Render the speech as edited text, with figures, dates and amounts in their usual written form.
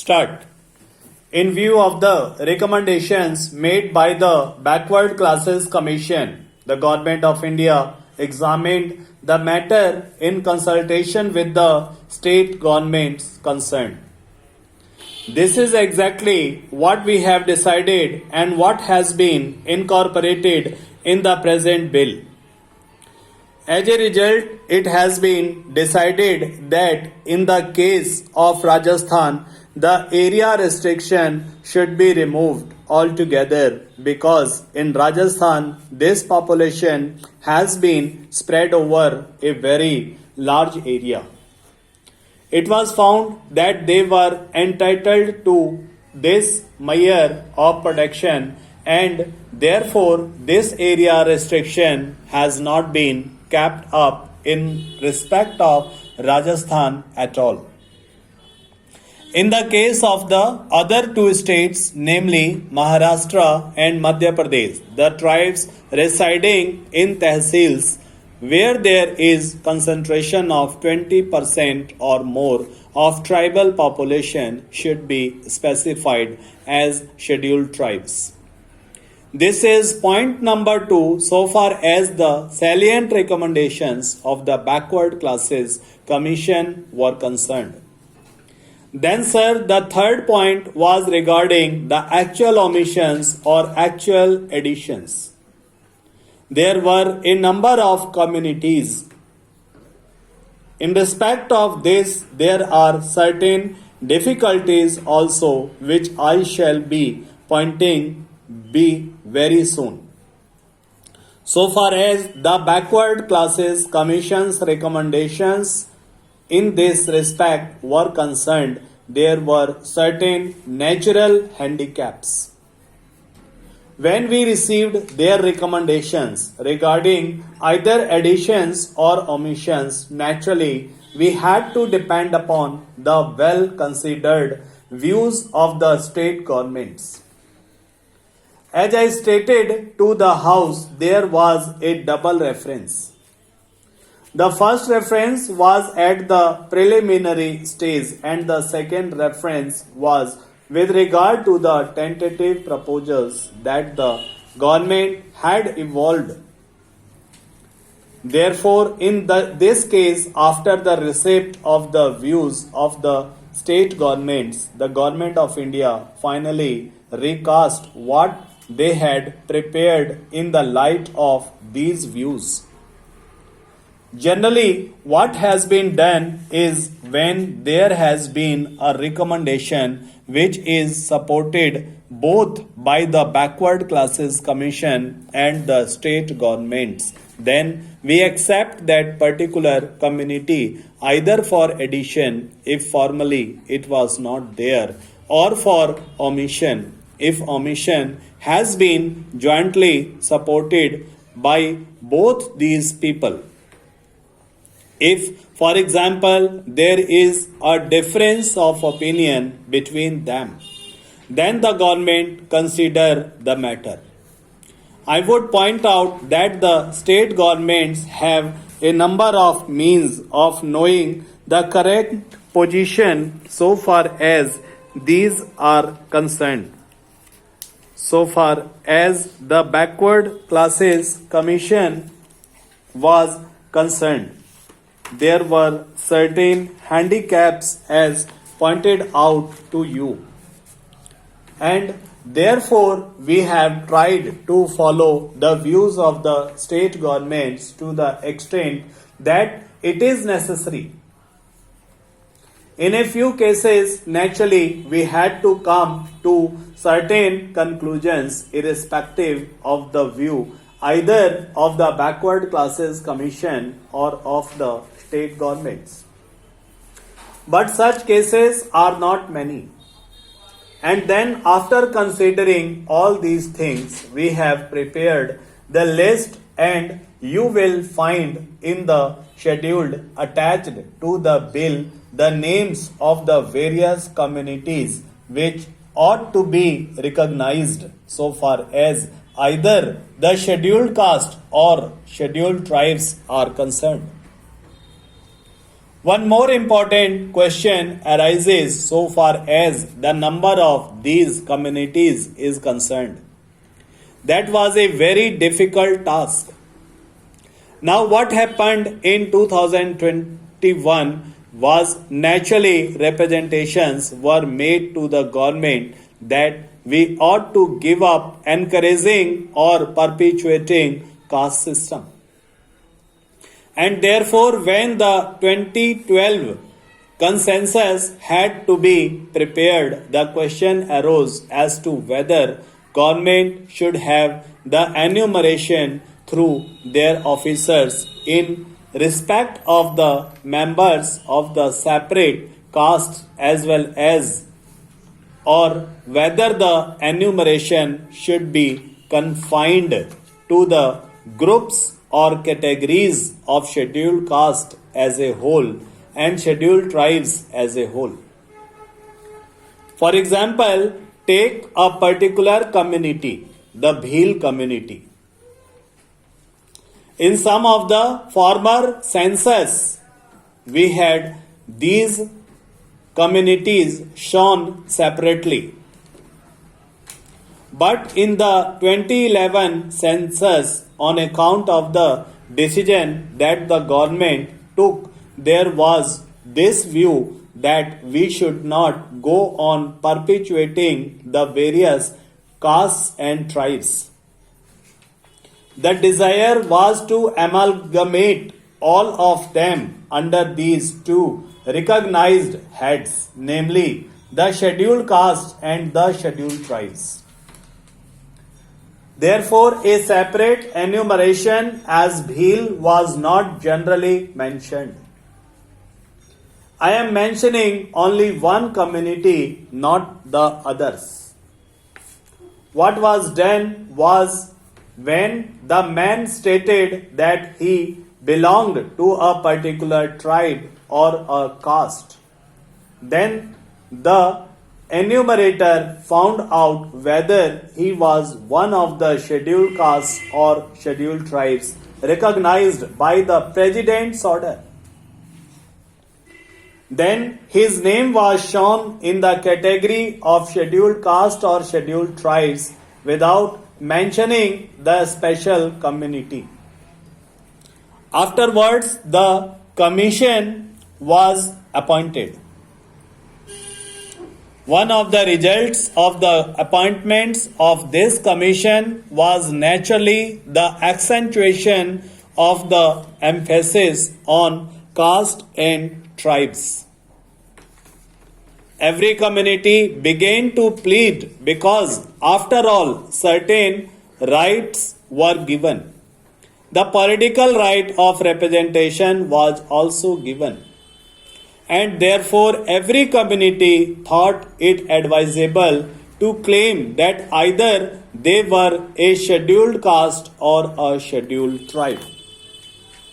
Start. In view of the recommendations made by the Backward Classes Commission, the Government of India examined the matter in consultation with the state governments concerned. This is exactly what we have decided and what has been incorporated in the present bill. As a result, it has been decided that in the case of Rajasthan, the area restriction should be removed altogether because in Rajasthan, this population has been spread over a very large area. It was found that they were entitled to this measure of protection and therefore this area restriction has not been kept up in respect of Rajasthan at all. In the case of the other two states, namely Maharashtra and Madhya Pradesh, the tribes residing in tehsils where there is concentration of 20% or more of tribal population should be specified as scheduled tribes. This is point number 2 so far as the salient recommendations of the Backward Classes Commission were concerned. Then, sir, the third point was regarding the actual omissions or actual additions. There were a number of communities. In respect of this, there are certain difficulties also which I shall be pointing very soon. So far as the Backward Classes Commission's recommendations in this respect were concerned, there were certain natural handicaps. When we received their recommendations regarding either additions or omissions, naturally we had to depend upon the well considered views of the state governments. As I stated to the House, there was a double reference. The first reference was at the preliminary stage and the second reference was with regard to the tentative proposals that the government had evolved. Therefore, in this case, after the receipt of the views of the state governments, the Government of India finally recast what they had prepared in the light of these views. Generally, what has been done is when there has been a recommendation which is supported both by the Backward Classes Commission and the state governments, then we accept that particular community either for addition if formally it was not there or for omission if omission has been jointly supported by both these people. If, for example, there is a difference of opinion between them, then the government consider the matter. I would point out that the state governments have a number of means of knowing the correct position so far as these are concerned. So far as the Backward Classes Commission was concerned, there were certain handicaps as pointed out to you. And therefore, we have tried to follow the views of the state governments to the extent that it is necessary. In a few cases, naturally, we had to come to certain conclusions irrespective of the view either of the Backward Classes Commission or of the state governments. But such cases are not many. And then after considering all these things, we have prepared the list and you will find in the schedule attached to the bill the names of the various communities which ought to be recognized so far as either the scheduled caste or scheduled tribes are concerned. One more important question arises so far as the number of these communities is concerned. That was a very difficult task. Now, what happened in 2021 was naturally representations were made to the government that we ought to give up encouraging or perpetuating caste system. And therefore, when the 2012 consensus had to be prepared, the question arose as to whether government should have the enumeration through their officers in respect of the members of the separate castes as well as, or whether the enumeration should be confined to the groups or categories of scheduled caste as a whole and scheduled tribes as a whole. For example, take a particular community, the Bhil community. In some of the former census, we had these communities shown separately. But in the 2011 census, on account of the decision that the government took, there was this view that we should not go on perpetuating the various castes and tribes. The desire was to amalgamate all of them under these two recognized heads, namely the scheduled caste and the scheduled tribes. Therefore, a separate enumeration as Bhil was not generally mentioned. I am mentioning only one community, not the others. What was done was, when the man stated that he belonged to a particular tribe or a caste, then the enumerator found out whether he was one of the scheduled castes or scheduled tribes recognized by the president's order. Then his name was shown in the category of scheduled caste or scheduled tribes without mentioning the special community. Afterwards, the commission was appointed. One of the results of the appointments of this commission was naturally the accentuation of the emphasis on caste and tribes. Every community began to plead because, after all, certain rights were given. The political right of representation was also given. And therefore, every community thought it advisable to claim that either they were a scheduled caste or a scheduled tribe.